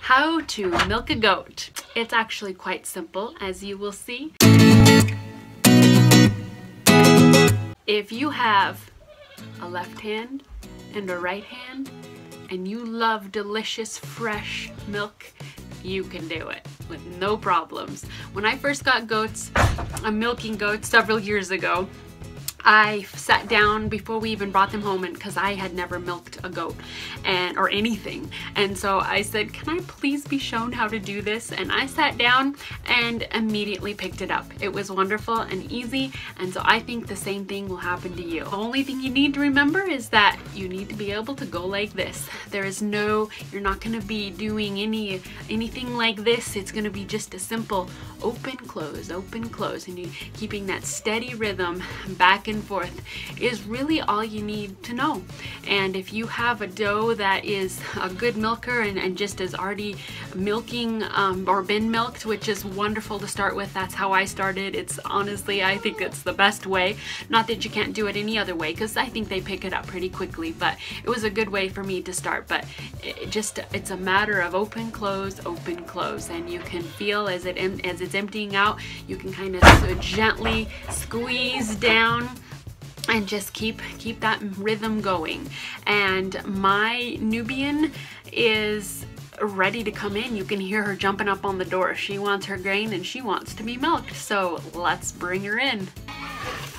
How to milk a goat. It's actually quite simple, as you will see. If you have a left hand and a right hand and you love delicious fresh milk, you can do it with no problems. When I first got goats, milking goats several years ago, I sat down before we even brought them home, and because I had never milked a goat or anything, and so I said, can I please be shown how to do this? And I sat down and immediately picked it up. It was wonderful and easy, and so I think the same thing will happen to you. The only thing you need to remember is that you need to be able to go like this. There is no, you're not going to be doing anything like this. It's going to be just a simple open, close, and you keeping that steady rhythm back and forth is really all you need to know. And if you have a doe that is a good milker and just is already milking or been milked, which is wonderful to start with, that's how I started. It's honestly, I think it's the best way. Not that you can't do it any other way, because I think they pick it up pretty quickly, but it was a good way for me to start. But it's a matter of open, close, and you can feel as it's emptying out, you can kind of gently squeeze down and just keep that rhythm going. And my Nubian is ready to come in. You can hear her jumping up on the door. She wants her grain and she wants to be milked, so let's bring her in.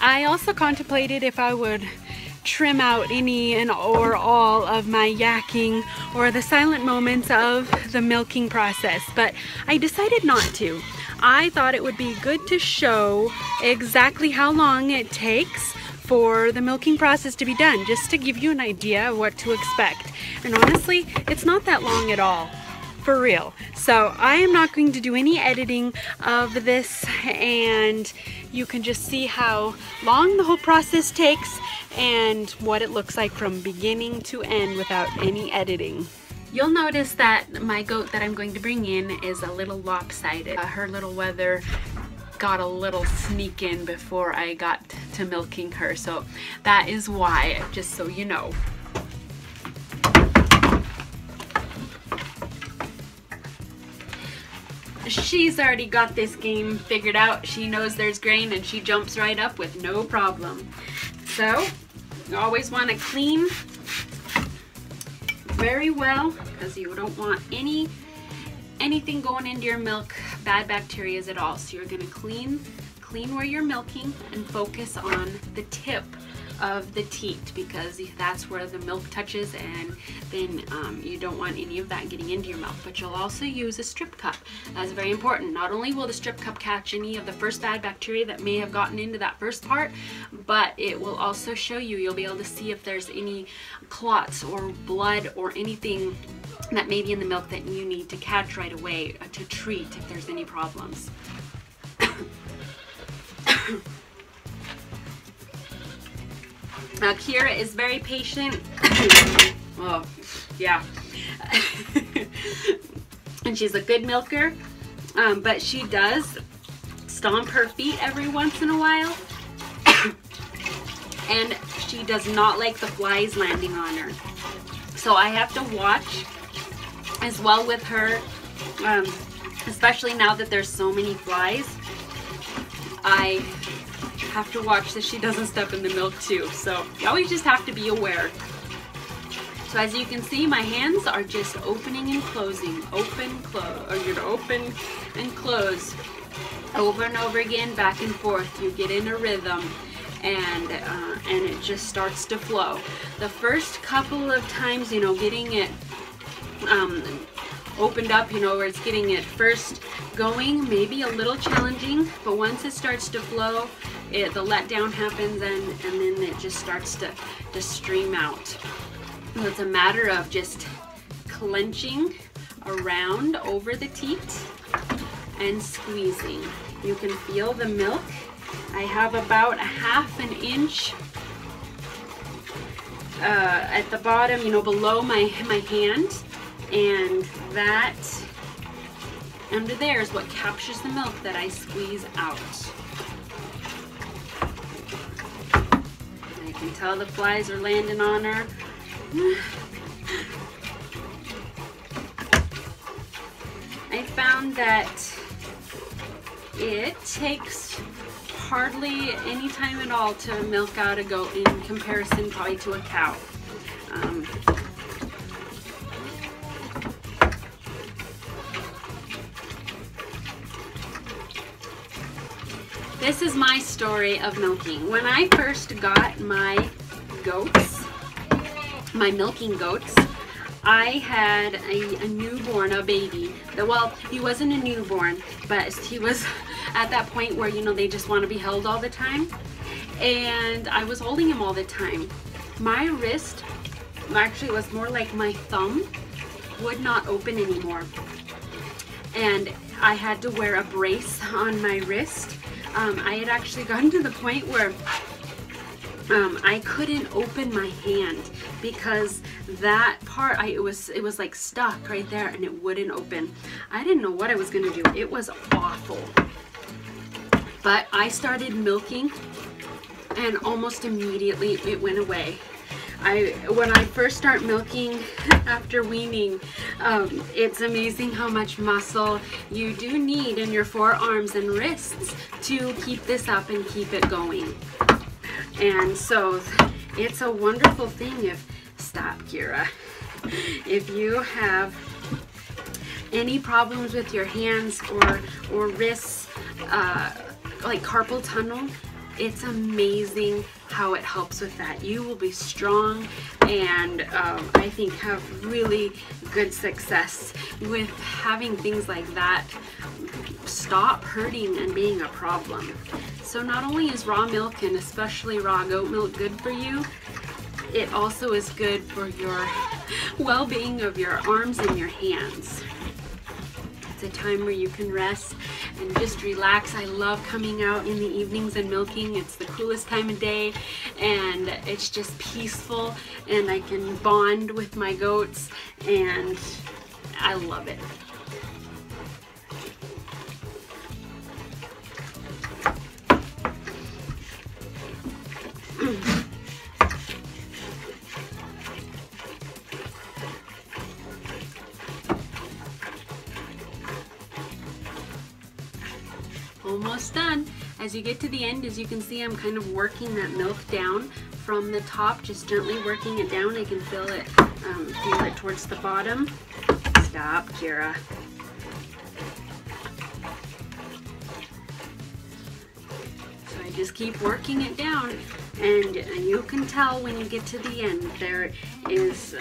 I also contemplated if I would trim out any and or all of my yakking or the silent moments of the milking process, but I decided not to. I thought it would be good to show exactly how long it takes for the milking process to be done, just to give you an idea of what to expect. And honestly, it's not that long at all, for real. So I am not going to do any editing of this, and you can just see how long the whole process takes and what it looks like from beginning to end without any editing. You'll notice that my goat that I'm going to bring in is a little lopsided. Her little weather got a little sneak in before I got to milking her, so that is why, just so you know. She's already got this game figured out. She knows there's grain and she jumps right up with no problem. So you always want to clean very well, because you don't want anything going into your milk, bad bacteria at all. So you're going to clean where you're milking and focus on the tip of the teat, because that's where the milk touches, and then you don't want any of that getting into your milk. But you'll also use a strip cup. That's very important. Not only will the strip cup catch any of the first bad bacteria that may have gotten into that first part, but it will also show you, you'll be able to see if there's any clots or blood or anything that may be in the milk that you need to catch right away to treat if there's any problems. Now Kira is very patient. Oh, yeah. And she's a good milker, but she does stomp her feet every once in a while. And she does not like the flies landing on her. So I have to watch as well with her, especially now that there's so many flies. I have to watch that she doesn't step in the milk too. So you always just have to be aware. So as you can see, my hands are just opening and closing, open, close, or you're open and close over and over again, back and forth. You get in a rhythm, and it just starts to flow. The first couple of times, you know, getting it opened up, you know, where it's getting it first going, maybe a little challenging, but once it starts to flow, the letdown happens, and then it just starts to stream out. So it's a matter of just clenching around over the teat and squeezing. You can feel the milk. I have about a ½ an inch at the bottom, you know, below my hand, and that under there is what captures the milk that I squeeze out. I can tell the flies are landing on her. found that it takes hardly any time at all to milk out a goat in comparison probably to a cow. This is my story of milking. When I first got my goats, my milking goats, I had a newborn, a baby. Well, he wasn't a newborn, but he was at that point where, you know, they just want to be held all the time. And I was holding him all the time. My wrist, actually was more like my thumb, would not open anymore. And I had to wear a brace on my wrist. I had actually gotten to the point where I couldn't open my hand because that part, it was like stuck right there and it wouldn't open. I didn't know what I was gonna do. It was awful. But I started milking and almost immediately it went away. When I first start milking after weaning, it's amazing how much muscle you do need in your forearms and wrists to keep this up and keep it going. And so it's a wonderful thing stop, Kira. If you have any problems with your hands or wrists, like carpal tunnel, it's amazing how it helps with that. You will be strong and I think have really good success with having things like that stop hurting and being a problem. So not only is raw milk and especially raw goat milk good for you, it also is good for your well-being of your arms and your hands. It's a time where you can rest and just relax. I love coming out in the evenings and milking. It's the coolest time of day and it's just peaceful and I can bond with my goats and I love it. Almost done. As you get to the end, as you can see, I'm kind of working that milk down from the top, just gently working it down. I can feel it towards the bottom. Stop, Kira. So I just keep working it down, and you can tell when you get to the end, there is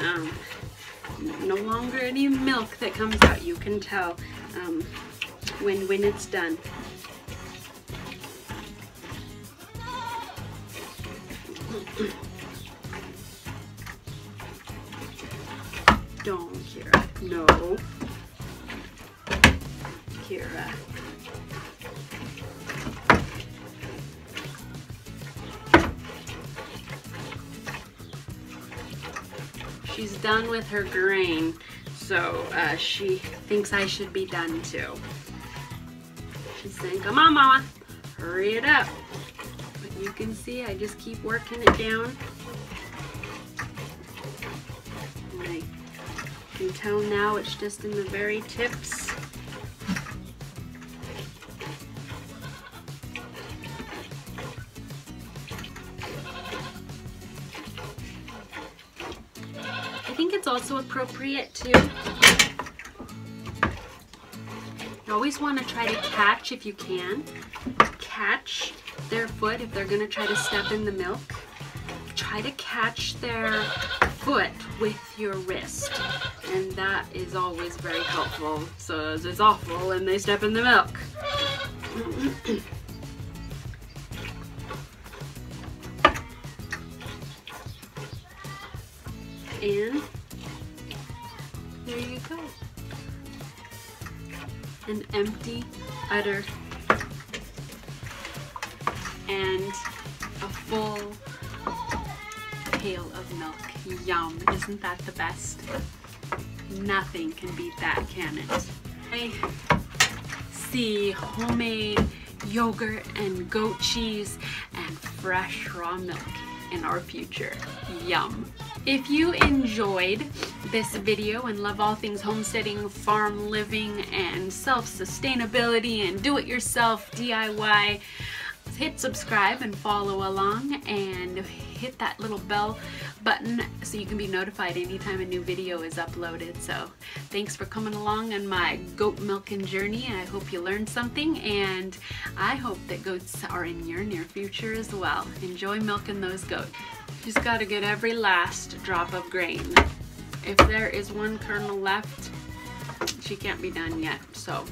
no longer any milk that comes out. You can tell when it's done. Don't, Kira. No. Kira. She's done with her grain, so she thinks I should be done too. She's saying, come on, Mama, hurry it up. But you can see I just keep working it down. And I can tell now it's just in the very tips. I think it's also appropriate to, you always want to try to catch, if you can, catch their foot if they're going to try to step in the milk. Try to catch their foot with your wrist, and that is always very helpful. So it's awful when they step in the milk. And there you go. An empty udder and a full pail of milk. Yum, isn't that the best? Nothing can beat that, can it? I see homemade yogurt and goat cheese and fresh raw milk in our future. Yum. If you enjoyed this video and love all things homesteading, farm living, and self-sustainability and do-it-yourself DIY, hit subscribe and follow along, and hit that little bell button so you can be notified anytime a new video is uploaded. So thanks for coming along on my goat milking journey. I hope you learned something, and I hope that goats are in your near future as well. Enjoy milking those goats. Just got to get every last drop of grain. If there is one kernel left, she can't be done yet. So